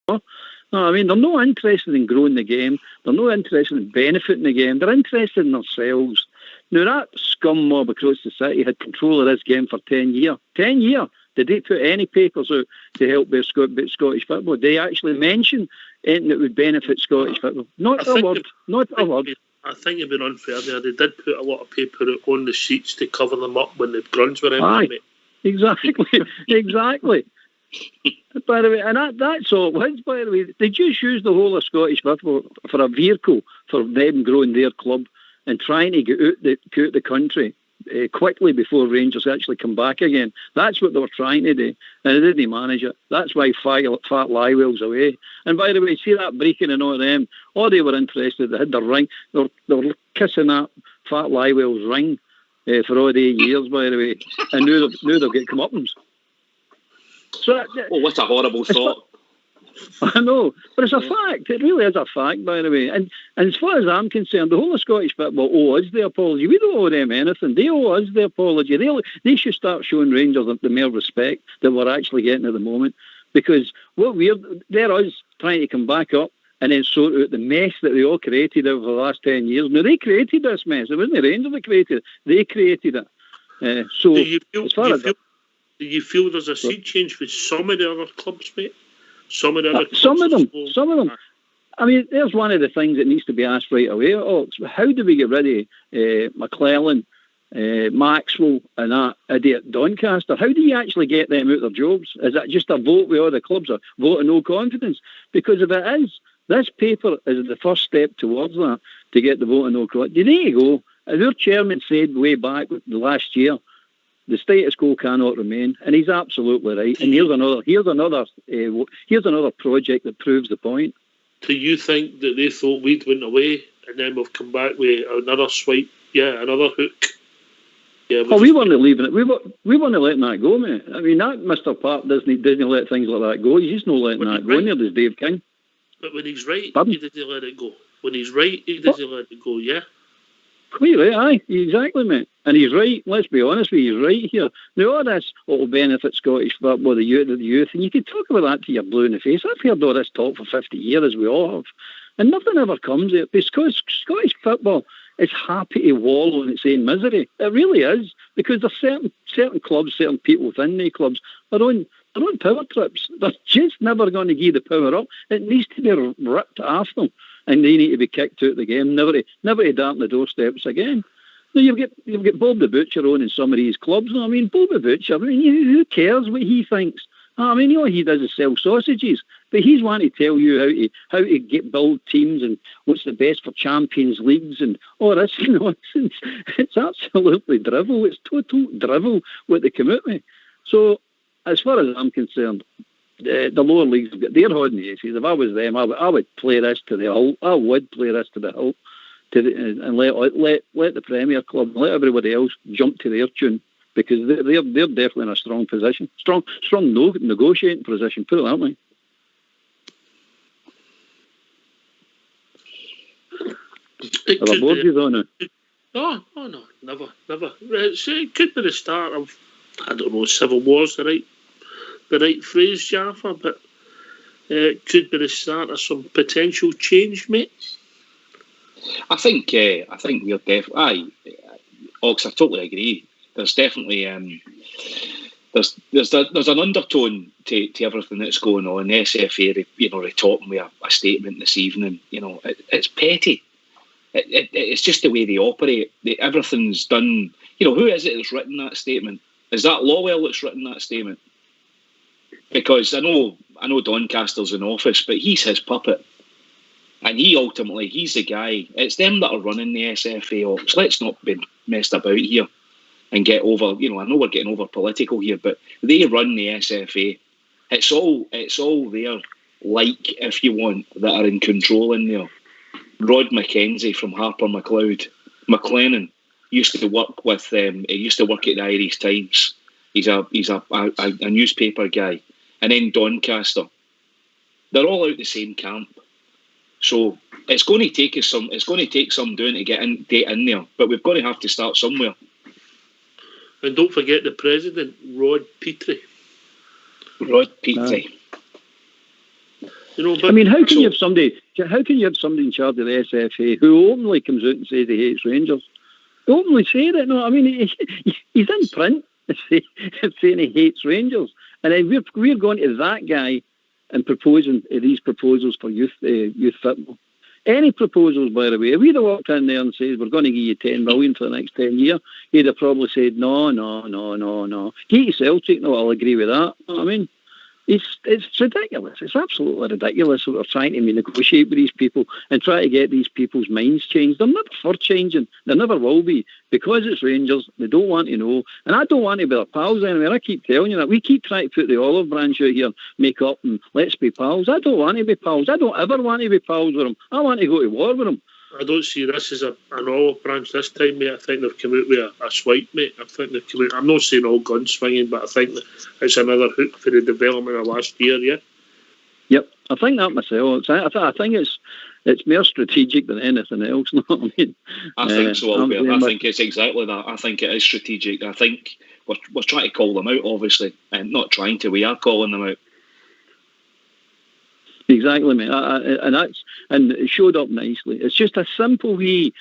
No, I mean, they're not interested in growing the game. They're not interested in benefiting the game. They're interested in themselves. Now, that scum mob across the city had control of this game for 10 years. 10 years. Did they put any papers out to help their Scottish football? Did they actually mention anything that would benefit Scottish football? Not a word. Not a word. I think you've been unfair there. They did put a lot of paper out on the sheets to cover them up when the grunts were in. Aye, exactly. Exactly. By the way, and that's all it was, by the way. They just use the whole of Scottish football for a vehicle for them growing their club and trying to get out the country quickly before Rangers actually come back again. That's what they were trying to do, and they didn't manage it. That's why Fat Lywell's away. And by the way, see that breaking and all them, they were interested. They had the ring. They were kissing that Fat Lywell's ring for all the years, by the way. And now they'll get comeuppance. So, what a horrible thought. I know, but it's a fact. It really is a fact, by the way. And as far as I'm concerned, the whole of Scottish football owe us the apology. We don't owe them anything. They owe us the apology. They should start showing Rangers the more respect that we're actually getting at the moment. Because they're us trying to come back up and then sort out the mess that they all created over the last 10 years. Now, they created this mess. It wasn't the Rangers that created it. They created it. Do you feel there's a sea change with some of the other clubs, mate? Some of them. I mean, there's one of the things that needs to be asked right away. How do we get rid of McClellan, Maxwell, and that idiot Doncaster? How do you actually get them out of their jobs? Is that just a vote where all the clubs are voting no confidence? Because if it is, this paper is the first step towards that, to get the vote of no confidence. You need to go. As our chairman said way back the last year, the status quo cannot remain, and he's absolutely right. And here's another project that proves the point. Do you think that they thought we'd went away, and then we've come back with another swipe? Yeah, another hook. Yeah. We weren't leaving it. We weren't letting that go, mate. I mean, that Mr. Park doesn't let things like that go. He's just not letting that go. Near there's Dave King. But when he's right, he doesn't let it go. When he's right, he doesn't let it go. Yeah. Quite right, aye, exactly, mate. And he's right, let's be honest with you, he's right here. Now, all this will benefit Scottish football, the youth, and you can talk about that till you're blue in the face. I've heard all this talk for 50 years, as we all have, and nothing ever comes of it, because Scottish football is happy to wallow in its own misery. It really is, because there's certain clubs, certain people within the clubs are on power trips. They're just never going to give the power up. It needs to be ripped off them. And they need to be kicked out of the game, never to darken the doorsteps again. Now you've got Bob the Butcher on in some of these clubs. I mean, Bob the Butcher, I mean, who cares what he thinks? I mean, all he does is sell sausages, but he's wanting to tell you how to build teams and what's the best for Champions Leagues and all this nonsense. It's absolutely drivel. It's total drivel what they come out with. So, as far as I'm concerned, the lower leagues, they're holding the aces. If I was them, I would play this to the hilt. I would play this to the hilt, and let the Premier Club, let everybody else jump to their tune, because they're definitely in a strong position, strong negotiating position. Put it that way. Have I bored you though now? Oh no, never. It could be the start of, I don't know, civil war's the right phrase, Jaffa, but it could be the start of some potential change, mate. I think we're definitely. Ox, I totally agree. There's definitely there's an undertone to everything that's going on. The SFA, they're talking with a statement this evening. It's petty. It's just the way they operate. Everything's done. Who is it that's written that statement? Is that Lawwell that's written that statement? Because I know Doncaster's in office, but he's his puppet. And he's the guy. It's them that are running the SFA ops. Let's not be messed about here and get over, I know we're getting over political here, but they run the SFA. It's all their if you want, that are in control in there. Rod Mackenzie from Harper McLeod. McLennan used to work at the Irish Times. He's a newspaper guy. And then Doncaster. They're all out the same camp. So it's going to take some doing to get in there. But we've got to have to start somewhere. And don't forget the president, Rod Petrie. But, I mean, how can you have somebody in charge of the SFA who openly comes out and says he hates Rangers? Openly say that. No, I mean, he's in print saying he hates Rangers, and then we're going to that guy and proposing these proposals for youth football. Any proposals, by the way, if we'd have walked in there and said we're going to give you 10 million for the next 10 years, he'd have probably said no. Get yourself taken. No, I'll agree with that. I mean, it's ridiculous. It's absolutely ridiculous. We're trying to negotiate with these people and try to get these people's minds changed. They're never for changing. They never will be. Because it's Rangers, they don't want to know. And I don't want to be their pals anyway. I keep telling you that. We keep trying to put the olive branch out here, make up and let's be pals. I don't want to be pals. I don't ever want to be pals with them. I want to go to war with them. I don't see this as an olive branch this time, mate. I think they've come out with a swipe, mate. I think they've come out. I'm not saying all gun swinging, but I think that it's another hook for the development of last year, yeah? Yep, I think that myself. I think it's more strategic than anything else. You know what I mean? I think so, Albert. I think it's exactly that. I think it is strategic. I think we're trying to call them out, obviously, and not trying to. We are calling them out. Exactly, mate. And it showed up nicely. It's just a simple wee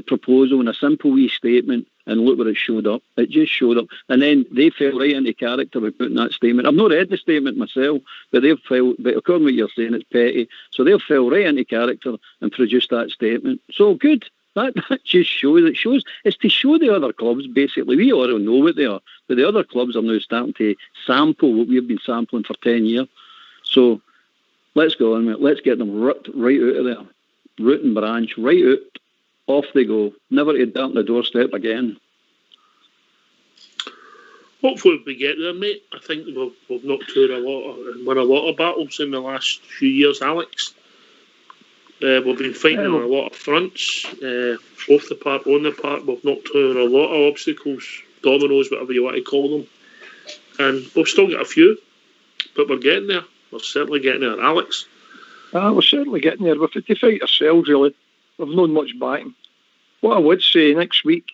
proposal and a simple wee statement, and look where it showed up. It just showed up, and then they fell right into character by putting that statement. I've not read the statement myself, but they've fell. But according to what you're saying, it's petty. So they've fell right into character and produced that statement. So good. That just shows. It shows. It's to show the other clubs. Basically, we all know what they are, but the other clubs are now starting to sample what we've been sampling for 10 years. So. Let's go on, mate. Let's get them ripped right out of there. Root and branch, right out. Off they go. Never to down the doorstep again. Hopefully we get there, mate. I think we've knocked out won a lot of battles in the last few years, Alex. We've been fighting on a lot of fronts. Off the park, on the park. We've knocked out a lot of obstacles, dominoes, whatever you want to call them. And we've still got a few, but we're getting there. We're certainly getting there, Alex. We're certainly getting there. We've had to fight ourselves, really. We've not much backing. What I would say next week,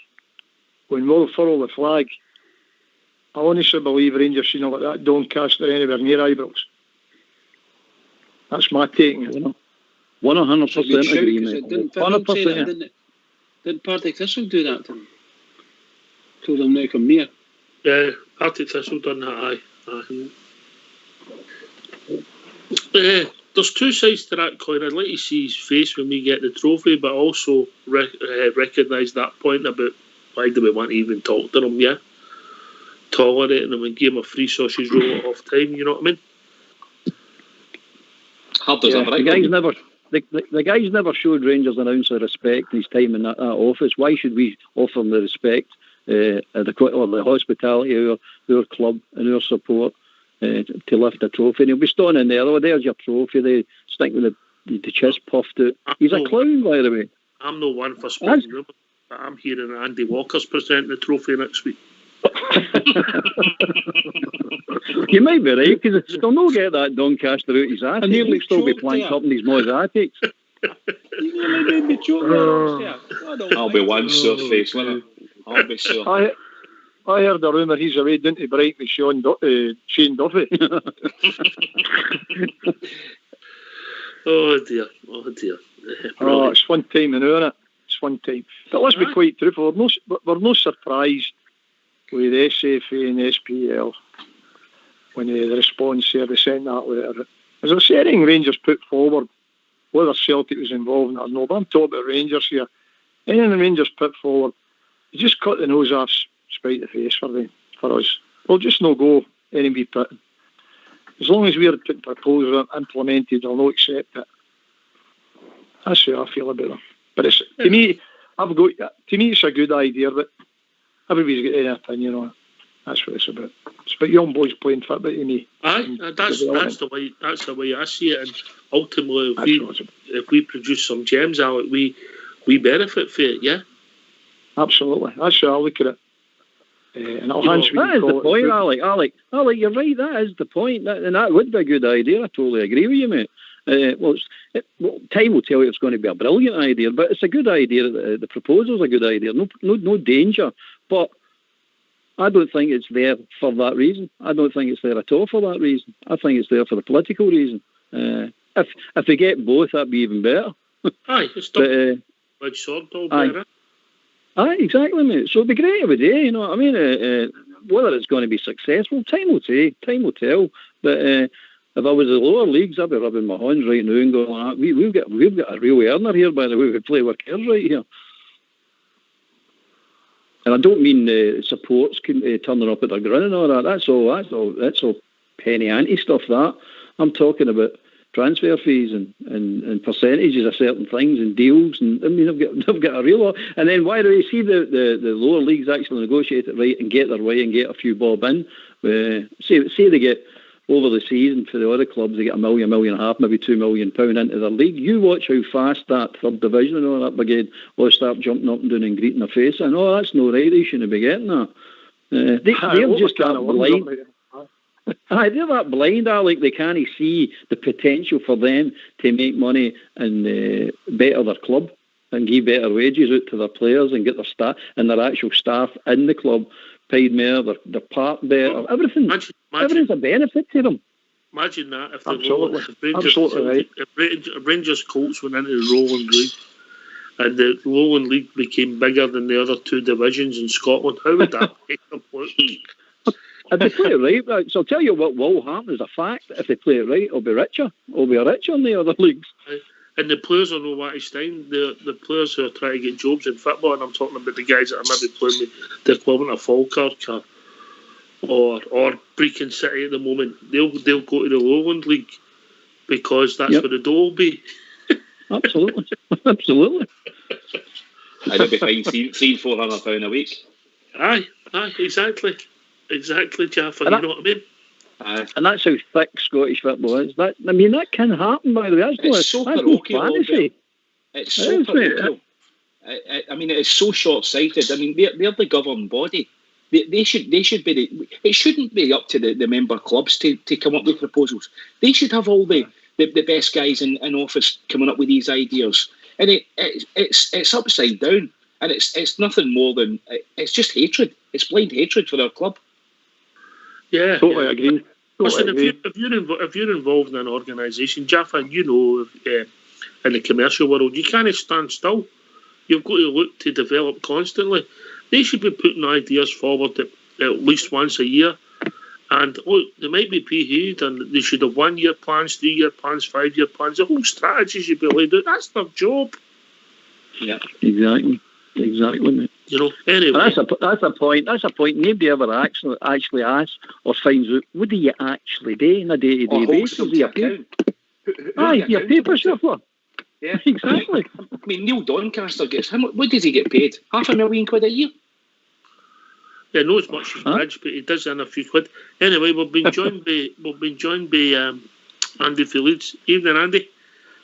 when we'll furl the flag, I honestly believe Rangers seen like that Doncaster anywhere near Ibrox. That's my take. 100% agree, mate. Didn't Partick Thistle do that to them? Told them now come near. Yeah, Partick Thistle done that, aye. There's two sides to that coin. I'd like to see his face when we get the trophy, but also recognise that point about why do we want to even talk to him, yeah? Tolerate him and give him a free sausage roll at half time, you know what I mean? The guy's never showed Rangers an ounce of respect in his time in that office. Why should we offer him the respect, or the hospitality of our club and our support? To lift a trophy, and he'll be standing in there. Oh, there's your trophy. They stick with the chest puffed out. He's a clown, by the way. I'm no one for spreading rumours, but I'm hearing Andy Walker's presenting the trophy next week. You might be right, because they'll not get that Doncaster out his ass, and he'll still be planked up in his mosaics. I'll be one sore face, won't I? I'll be sore. I heard a rumour he's away down to Brighton with Shane Duffy. Oh dear. It's fun time now, isn't it? It's fun time. But let's be quite truthful. We're no surprised with the SFA and the SPL when the response here, they sent that letter. As I was saying, Rangers put forward, whether Celtic was involved in it or not, but I'm talking about Rangers here. Anything the Rangers put forward, you just cut the nose off spite the face for us. We'll just no go any wee pit. As long as we're putting proposals implemented, they'll not accept it. That's how I feel about them. But it's, to me, it's a good idea, but everybody's got an opinion on it. That's what it's about. It's about young boys playing football to me. Aye, that's the way I see it. And ultimately, if we produce some gems, Alec, we benefit from it. Yeah. Absolutely. That's how I look at it. And that is the point, Alec, you're right. That is the point, and that would be a good idea. I totally agree with you, mate. Time will tell you it's going to be a brilliant idea, but it's a good idea. The proposal's a good idea. No danger, but I don't think it's there for that reason. I don't think it's there at all for that reason. I think it's there for the political reason. if they get both, that'd be even better. Aye, it's double edged sword, all better. Aye, exactly, mate. So it'd be great every day, you know what I mean? Whether it's going to be successful, time will tell. But if I was in the lower leagues, I'd be rubbing my hands right now and going, we've got a real earner here, by the way we play our cards right here. And I don't mean supports turning up at their grin and all that. That's all penny ante stuff. That I'm talking about transfer fees and percentages of certain things and deals. And I mean, they've got a real lot. And then why do you see the lower leagues actually negotiate it right and get their way and get a few bob in? Say they get over the season for the other clubs, they get $1.5 million, maybe £2 million into their league. You watch how fast that third division and all that brigade will start jumping up and down and greeting their face. And that's no right. They shouldn't be getting that. They're just that blind. They're that blind, Alec. They can't see the potential for them to make money and better their club and give better wages out to their players and get their staff and their actual staff in the club paid more, their part better, everything. Everything's a benefit to them. Imagine that if Rangers Colts went into the Roland League and the Roland League became bigger than the other two divisions in Scotland, how would that make them look? If they play it right, so I'll tell you what will happen is a fact. If they play it right, it'll be richer. It'll be richer than the other leagues. And the players are no what Stein. The players who are trying to get jobs in football, and I'm talking about the guys that are maybe playing with the equivalent of Falkirk or Brecon City at the moment. They'll go to the Lowland League because that's where the dough will be. Absolutely. And it'll be fine, £300-400 a week. Aye, exactly, Jaffa. You know what I mean? And that's how thick Scottish football is. That can happen, by the way. It's so parochial. It's so parochial. I mean, it is so short-sighted. I mean, they're the governing body. They should be. It shouldn't be up to the member clubs to come up with proposals. They should have all the best guys in office coming up with these ideas. And it's upside down. And it's nothing more than it's just hatred. It's blind hatred for their club. Yeah, totally agree. Listen, if you're involved in an organisation, Jaffa, you know, in the commercial world, you can't stand still. You've got to look to develop constantly. They should be putting ideas forward at least once a year. And look, they might be paid, and they should have 1 year plans, 3 year plans, 5 year plans. The whole strategy should be laid out. That's their job. Yeah, exactly, mate. You know, anyway. That's a point. Nobody ever actually asks or finds out, what do you actually do on a day-to-day basis? Your paper shuffler. Yeah, exactly. I mean, Neil Doncaster gets what does he get paid? £500,000 a year. Yeah, not as much as Bridge, but he does earn a few quid. Anyway, we've been joined by Andy for Leeds. Evening, Andy.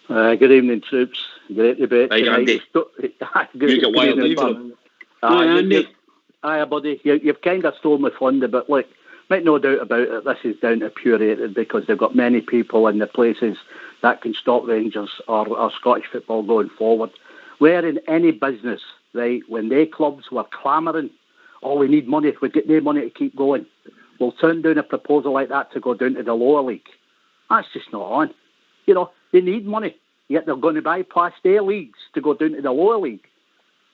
Good evening, troops. Great to be back. Hi, Andy. You got wild evening. Aye, buddy. You've kind of stole my thunder, but look, make no doubt about it, this is down to pure hatred because they've got many people in the places that can stop Rangers or Scottish football going forward. Where in any business, right, when they clubs were clamouring, we need money, we get no money to keep going, we'll turn down a proposal like that to go down to the lower league. That's just not on. You know, they need money, yet they're going to bypass their leagues to go down to the lower league.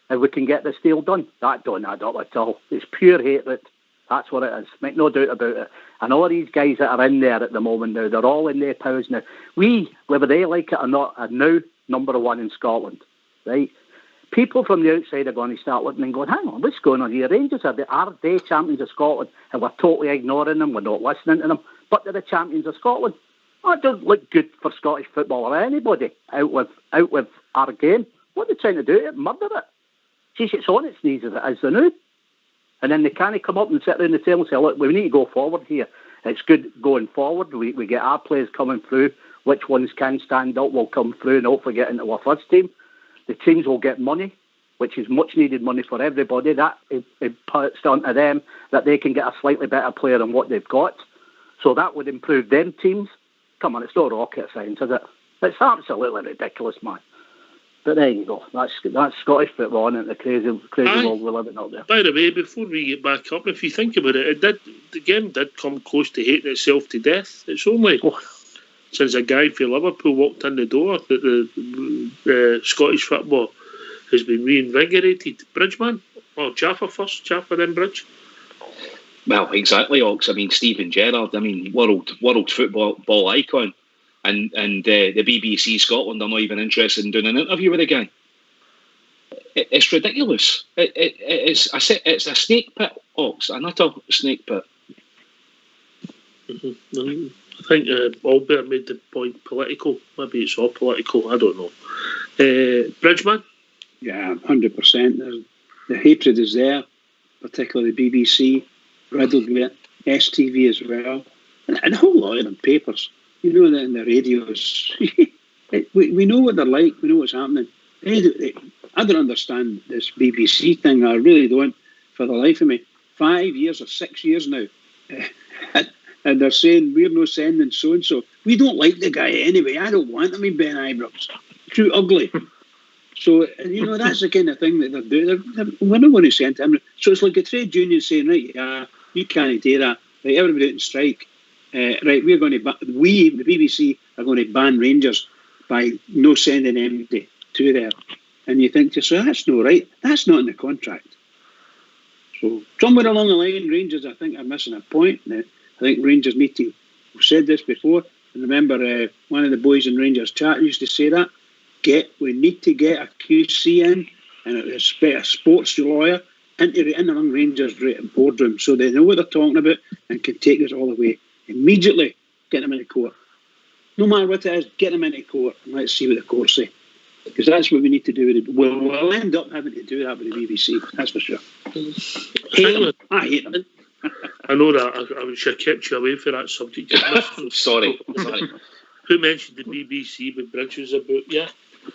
If we can get this deal done, that don't add up at all. It's pure hatred. That's what it is. Make no doubt about it. And all these guys that are in there at the moment now, they're all in their powers now. We, whether they like it or not, are now number one in Scotland, right? People from the outside are going to start looking and going, hang on, what's going on here? Rangers are they champions of Scotland, and we're totally ignoring them, we're not listening to them, but they're the champions of Scotland. That doesn't look good for Scottish football or anybody out with our game. What are they trying to do? Murder it. Geez, it's on its knees as it is now. And then they can't come up and sit around the table and say, look, we need to go forward here. It's good going forward. We get our players coming through. Which ones can stand up will come through and hopefully get into our first team. The teams will get money, which is much needed money for everybody. That it puts onto them that they can get a slightly better player than what they've got. So that would improve them teams. Come on, it's not rocket science, is it? It's absolutely ridiculous, man. But there you go. That's Scottish football, and the crazy world we live in out there. By the way, before we get back up, if you think about it, the game did come close to hating itself to death. It's only since a guy from Liverpool walked in the door that the Scottish football has been reinvigorated. Bridgeman? Or Jaffa first, Jaffa then Bridge? Well, exactly, Ox. I mean, Stephen Gerrard, world football icon. And the BBC Scotland are not even interested in doing an interview with the guy. It's ridiculous. It's a snake pit, Ox, an utter snake pit. Mm-hmm. I think Albert made the point political. Maybe it's all political. I don't know. Bridgeman? Yeah, 100%. The hatred is there, particularly the BBC, riddled with it, STV as well, and a whole lot of them papers. You know that in the radios. we know what they're like. We know what's happening. I don't understand this BBC thing. I really don't, for the life of me. 5 years or 6 years now. And they're saying we're no sending so-and-so. We don't like the guy anyway. I don't want him in Ben Ibrox. Too ugly. So, that's the kind of thing that they're doing. We're not going to send him. So it's like a trade union saying, right, yeah, you can't do that. Right, everybody out and strike. Right, we're going to, the BBC are going to ban Rangers by no sending anybody to there. And you think to yourself, that's no right. That's not in the contract. So somewhere along the line, Rangers, I think, are missing a point. I think Rangers need to, we've said this before, and remember one of the boys in Rangers chat used to say that, we need to get a QC in and a sports lawyer in among Rangers boardroom so they know what they're talking about and can take this all the way. Immediately get them into court. No matter what it is, get them into court and let's see what the court say. Because that's what we need to do with it. We'll end up having to do that with the BBC, that's for sure. I hate them. I know that. I should have kept you away from that subject. Sorry. Who mentioned the BBC when Bridge was about? Yeah.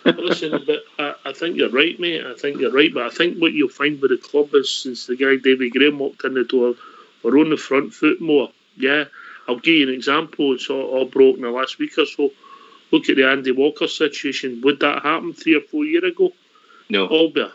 Listen, but I think you're right, mate. I think you're right. But I think what you'll find with the club is since the guy David Graham walked in the door, we're on the front foot more. Yeah. I'll give you an example. It's all broken the last week or so. Look at the Andy Walker situation. Would that happen 3 or 4 years ago? No. Albert.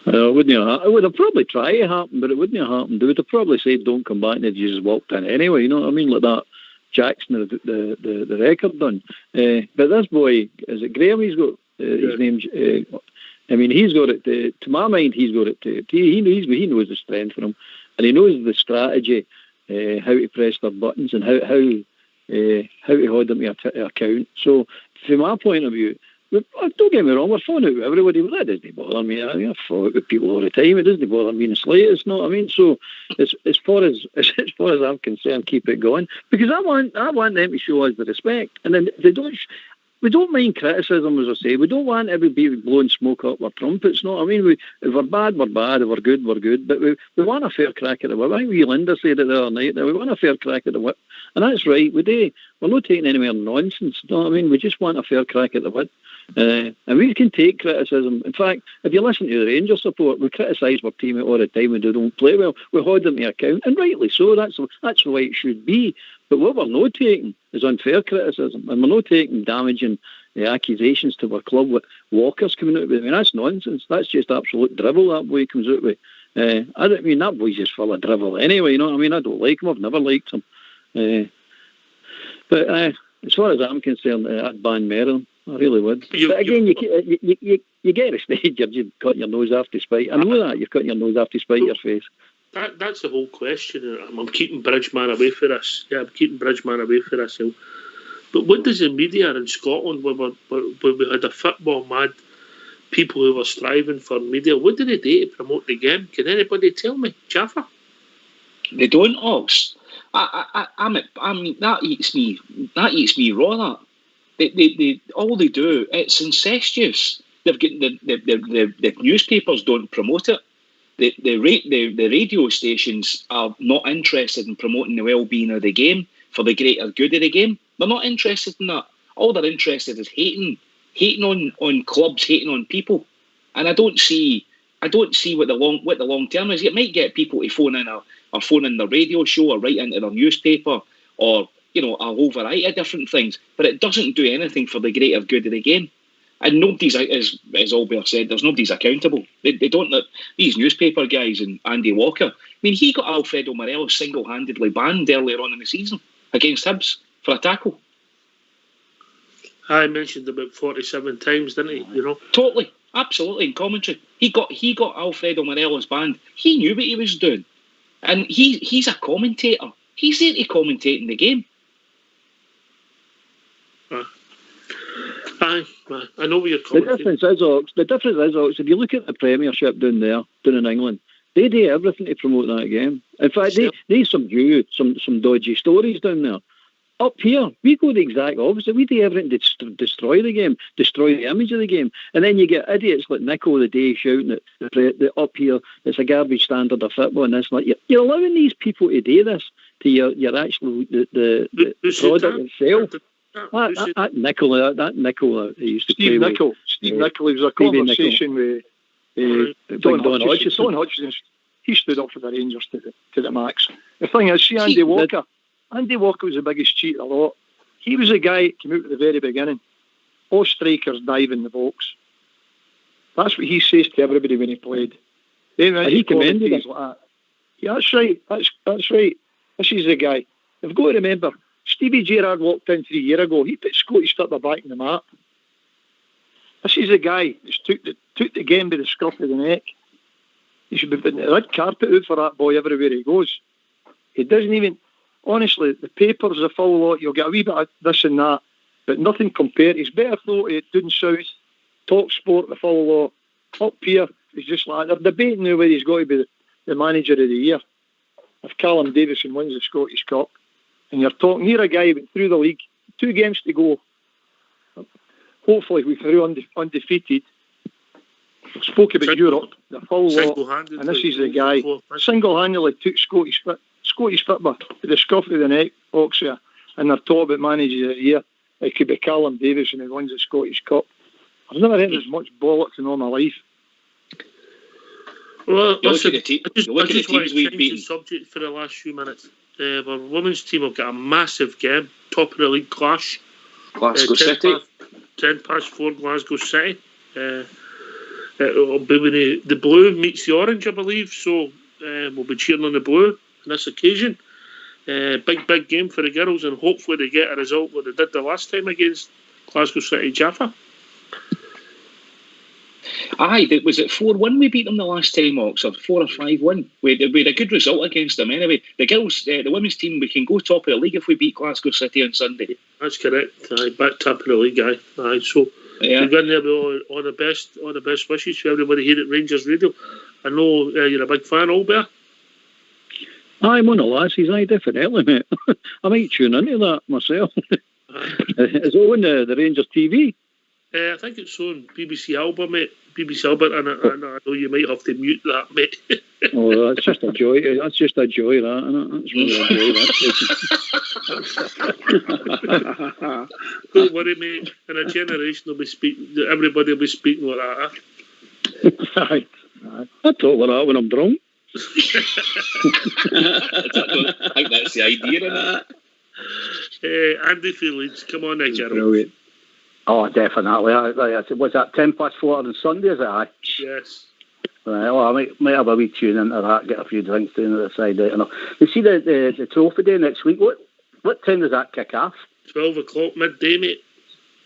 It would have probably tried to happen, but it wouldn't have happened. They would have probably said, don't come back, and they'd just walked in anyway, you know what I mean? Like that Jackson, the record done. But this boy, is it Graham? He's got his name's... he's got it. To my mind, he's got it. He knows the strength for him, and he knows the strategy, how to press their buttons, and how to hold them to account. So, from my point of view, don't get me wrong, we're falling out with everybody, but that doesn't bother me. I fall out with people all the time. It doesn't bother me in the slightest, you know what I mean? So, as far as I'm concerned, keep it going, because I want them to show us the respect, and then they don't. We don't mind criticism, as I say. We don't want everybody blowing smoke up our trumpets. No, I mean, if we're bad, we're bad. If we're good, we're good. But we want a fair crack at the whip. I think Linda said it the other night. That we want a fair crack at the whip. And that's right. We do. We're not taking anywhere nonsense. You know what I mean? We just want a fair crack at the whip. And we can take criticism. In fact, if you listen to the Rangers support, we criticise our team all the time when they don't play well. We hold them to account, and rightly so. That's the way it should be. But what we're not taking is unfair criticism, and we're not taking damaging accusations to our club with Walker's coming out with. I mean, that's nonsense. That's just absolute drivel that boy comes out with. That boy's just full of drivel anyway, you know what I mean? I don't like him. I've never liked him. But as far as I'm concerned, I'd ban Merrill. I really would. But again, you get a stage, you've cut your nose off to spite. I know that, you've cut your nose off to spite your face. That's the whole question. I'm keeping Bridgeman away for this. Yeah, I'm keeping Bridgeman away for this. But what does the media in Scotland, where we had a football mad people who were striving for media, what do they do to promote the game? Can anybody tell me, Jaffa? They don't, Ox. I mean, that eats me raw. They all they do, it's incestuous. They've got the newspapers don't promote it. The radio stations are not interested in promoting the well-being of the game for the greater good of the game. They're not interested in that. All they're interested is hating on clubs, hating on people. And I don't see what the long term is. It might get people to phone in the radio show or write into their newspaper or a whole variety of different things, but it doesn't do anything for the greater good of the game. And nobody's, as Albert said, nobody's accountable. They don't. These newspaper guys and Andy Walker. I mean, he got Alfredo Morelos single-handedly banned earlier on in the season against Hibs for a tackle. I mentioned about 47 times, didn't he? You know, totally, absolutely. In commentary, he got Alfredo Morelos banned. He knew what he was doing, and he's a commentator. He's there to commentate in the game. I know what you're commenting. The difference is, Ox, if you look at the Premiership down in England, they do everything to promote that game. In fact, they subdue some dodgy stories down there. Up here, we go the exact opposite. We do everything to destroy the game, destroy the image of the game. And then you get idiots like Nico the day shouting at the up here, it's a garbage standard of football and this. Like, you're allowing these people to do this to your actual the product itself. That Nicola he used to Steve play Nichol. with. Steve Nichol, was a conversation with Don Hodgson. Don Hodgson, he stood up for the Rangers to the max. The thing is, see Andy Walker. Andy Walker was the biggest cheat of the lot. He was the guy that came out at the very beginning. All strikers dive in the box. That's what he says to everybody when he played. He commended it. Like that. Yeah, that's right. That's right. This is the guy. You've got to remember, Stevie Gerrard walked in 3 years ago. He put Scottish football back in the map. This is the guy that took the game by the scruff of the neck. He should be putting the red carpet out for that boy everywhere he goes. He doesn't even... Honestly, the papers are full lot. You'll get a wee bit of this and that, but nothing compared. He's better thought at down south, Talk Sport, the full lot. Up here, he's just like, they're debating now whether he's got to be the manager of the year. If Callum Davison wins the Scottish Cup, and you're talking here a guy went through the league, 2 games to go. Hopefully we're through undefeated. We spoke about Europe, the full lot, and this is the guy single-handedly took Scottish football to the scruff of the neck, Oxia, and they're talking about manager of the year. It could be Callum Davison who wins the Scottish Cup. I've never heard as much bollocks in all my life. Well, listen, I just want to change the subject for the last few minutes. Our women's team have got a massive game, top of the league clash. Glasgow City. 4 Glasgow City. It'll be when the blue meets the orange, I believe, so we'll be cheering on the blue on this occasion. Big game for the girls, and hopefully they get a result what they did the last time against Glasgow City Jaffa. Aye, was it 4-1 we beat them the last time, Oxford? 4 or 5-1. We had a good result against them anyway. The girls, the women's team, we can go top of the league if we beat Glasgow City on Sunday. That's correct. Aye, back top of the league, aye. So we're going there with all the best wishes for everybody here at Rangers Radio. I know you're a big fan, Albert. I'm one of the lasses, aye, definitely, mate. I might tune into that myself. Is it on the Rangers TV? I think it's on BBC Albert, mate. BBC Albert, and I know you might have to mute that, mate. Oh, that's just a joy. That's just a joy, that, isn't it? That's really a joy, that. Don't worry, mate. In a generation, everybody will be speaking like that. Aye. I talk like that when I'm drunk. I think that's the idea, isn't it? Andy Felix, come on now, Gerald. Brilliant. Oh, definitely. Was that 4:10 on Sunday, is it? Aye? Yes. Right, well, I might have a wee tune into that, get a few drinks down at the side. You see the trophy day next week? What time does that kick off? 12 o'clock midday, mate.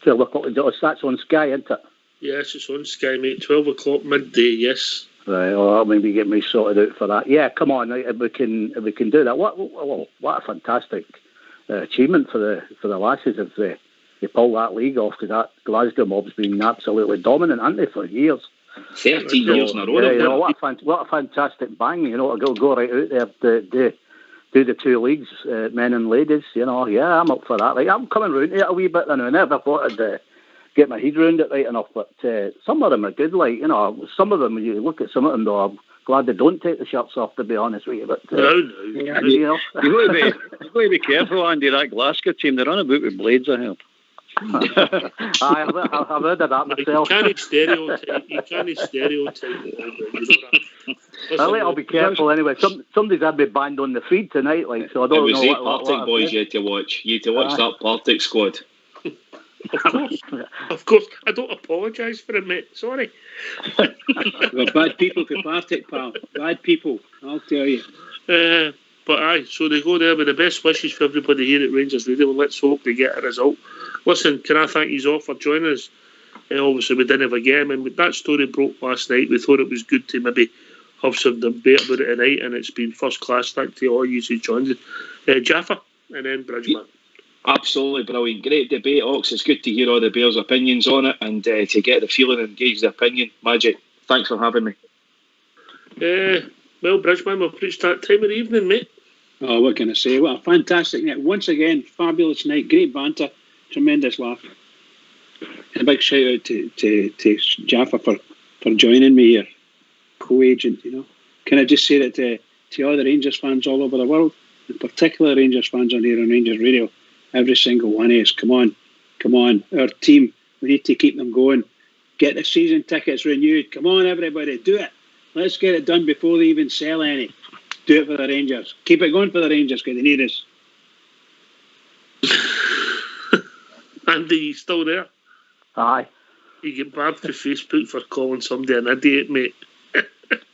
12 o'clock. That's on Sky, isn't it? Yes, it's on Sky, mate. 12 o'clock midday, yes. Right, well, I'll maybe get me sorted out for that. Yeah, come on, if we can do that. What a fantastic achievement for the lasses if they pull that league off, because that Glasgow mob's been absolutely dominant, haven't they, for years? 13 years in a row. Yeah, what a fantastic bang, to go right out there, do the 2 leagues, men and ladies, yeah, I'm up for that. Like, I'm coming round to it a wee bit, I never thought I'd get my head round it right enough, but some of them are good, like, some of them, you look at some of them, though, I'm glad they don't take the shirts off, to be honest with you, but... You've got to be careful, Andy, that Glasgow team, they run about with blades, I heard. I've heard of that myself. You can't stereotype. I'll be careful anyway. Somebody's had me banned on the feed tonight, like, so I don't know. It was 8 Partick boys you had to watch. You had to watch that Partick squad. Of course. I don't apologise for it, mate. Sorry. We're bad people for Partick, pal. Bad people, I'll tell you. But aye, so they go there with the best wishes for everybody here at Rangers Radio, and let's hope they get a result. Listen, can I thank you all for joining us? Obviously, we didn't have a game, and that story broke last night. We thought it was good to maybe have some debate about it tonight, and it's been first class. Thank to all you who joined us. Jaffa, and then Bridgman. Absolutely brilliant. Great debate, Ox. It's good to hear all the Bears' opinions on it and to get the feeling and engage the opinion. Magic, thanks for having me. Well, Bridgman, we've reached that time of the evening, mate. Oh, what can I say? What a fantastic night. Once again, fabulous night. Great banter. Tremendous laugh. And a big shout out to Jaffa for joining me here. Co-agent, you know. Can I just say that to all the Rangers fans all over the world, in particular Rangers fans on here on Rangers Radio, every single one of us, come on, our team, we need to keep them going. Get the season tickets renewed. Come on, everybody, do it. Let's get it done before they even sell any. Do it for the Rangers. Keep it going for the Rangers because they need us. Andy, you still there? Aye. You get banned for Facebook for calling somebody an idiot, mate.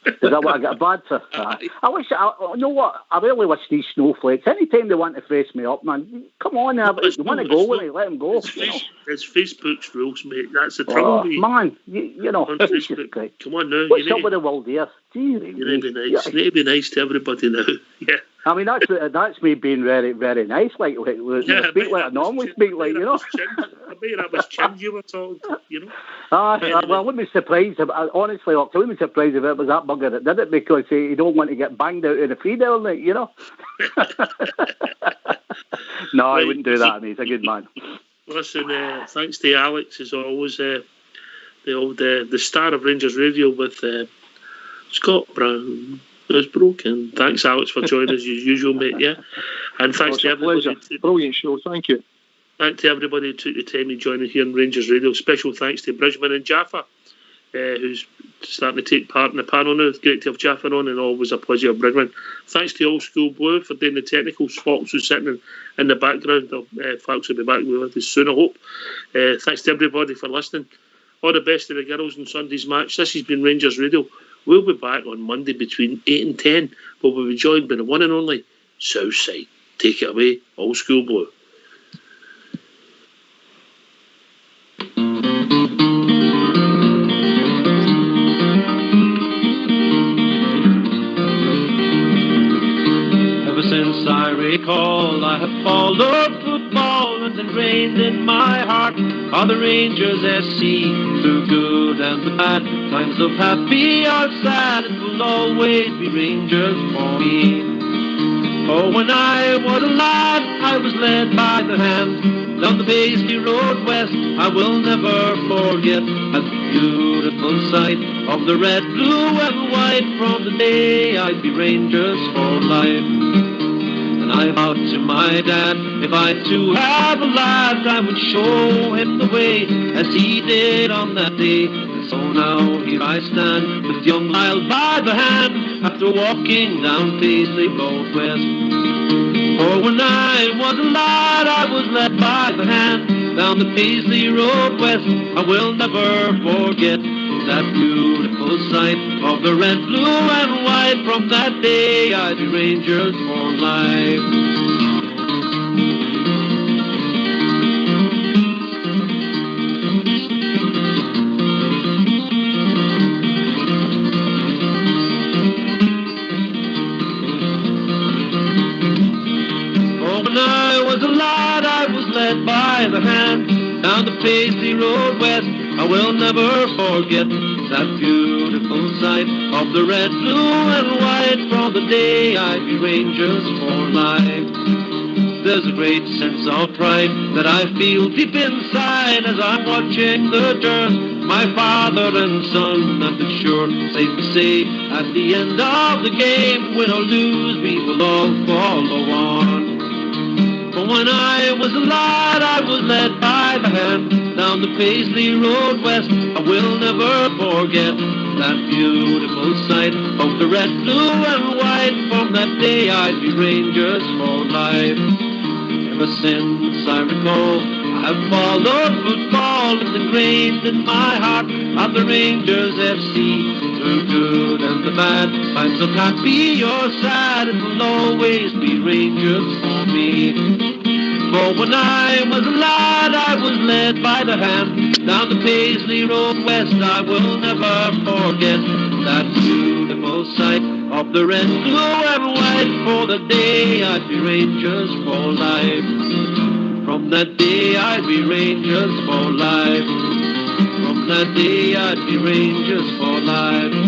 Is that what I got bad for? I wish, you know what, I really wish these snowflakes, anytime they want to face me up, man, come on now, you want to go with it, let them go. It's Facebook's rules, mate. That's the trouble. Man, you know, come on now. What's up with the world here? You need to be nice. You need to be nice to everybody now. Yeah. I mean, that's me being very, very nice, like speak like I normally speak, like, you know. I bet that was chin you were talking to, you know. Well, I wouldn't be surprised, honestly, I wouldn't be surprised if it was that bugger that did it, because he don't want to get banged out in the free down there, you know. No, I wouldn't do that, I mean, he's a good man. Listen, thanks to Alex, as always, the star of Rangers Radio with Scott Brown. It's broken. Thanks, Alex, for joining us as usual, mate. Yeah, and thanks to everybody. Brilliant show. Thank you. Thanks to everybody who took the time to join us here on Rangers Radio. Special thanks to Bridgman and Jaffa, who's starting to take part in the panel now. It's great to have Jaffa on, and always a pleasure, Bridgman. Thanks to Old School Blue for doing the technicals. Fox who's sitting in the background. Fox will be back with us soon, I hope. Thanks to everybody for listening. All the best to the girls in Sunday's match. This has been Rangers Radio. We'll be back on Monday between 8 and 10, but we'll be joined by the one and only Southside. Take it away, Old School Blue. Ever since I recall, I have followed football and ingrained in my heart are the Rangers SC, through good and the bad, times of happy or sad, it will always be Rangers for me. Oh, when I was a lad, I was led by the hand down the Paisley Road West. I will never forget that beautiful sight of the red, blue and white. From the day I'd be Rangers for life. I vowed to my dad, if I too had a lad, I would show him the way, as he did on that day. And so now here I stand, with young Lyle by the hand, after walking down Paisley Road West. For when I was a lad, I was led by the hand, down the Paisley Road West. I will never forget that beautiful sight of the red, blue and white. From that day I'd be Rangers for life. Oh, when I was a lad, I was led by the hand down the Paisley Road West. I will never forget that beautiful sight of the red, blue and white. From the day I'd be Rangers for life. There's a great sense of pride that I feel deep inside as I'm watching the turn. My father and son, and it's sure safe to say, at the end of the game, win or lose, we will all follow on. But when I was a lad, I was led by the hand down the Paisley Road West. I will never forget that beautiful sight of the red, blue and white. From that day I'd be Rangers for life. Ever since I recall, I have followed football football is ingrained in my heart of the Rangers FC. Through good and the bad, times of happy or sad, it will always be Rangers for me. For when I was a lad, I was led by the hand down the Paisley Road West. I will never forget that beautiful sight of the red, blue and white. For the day I'd be Rangers for life. From that day I'd be Rangers for life. From that day I'd be Rangers for life.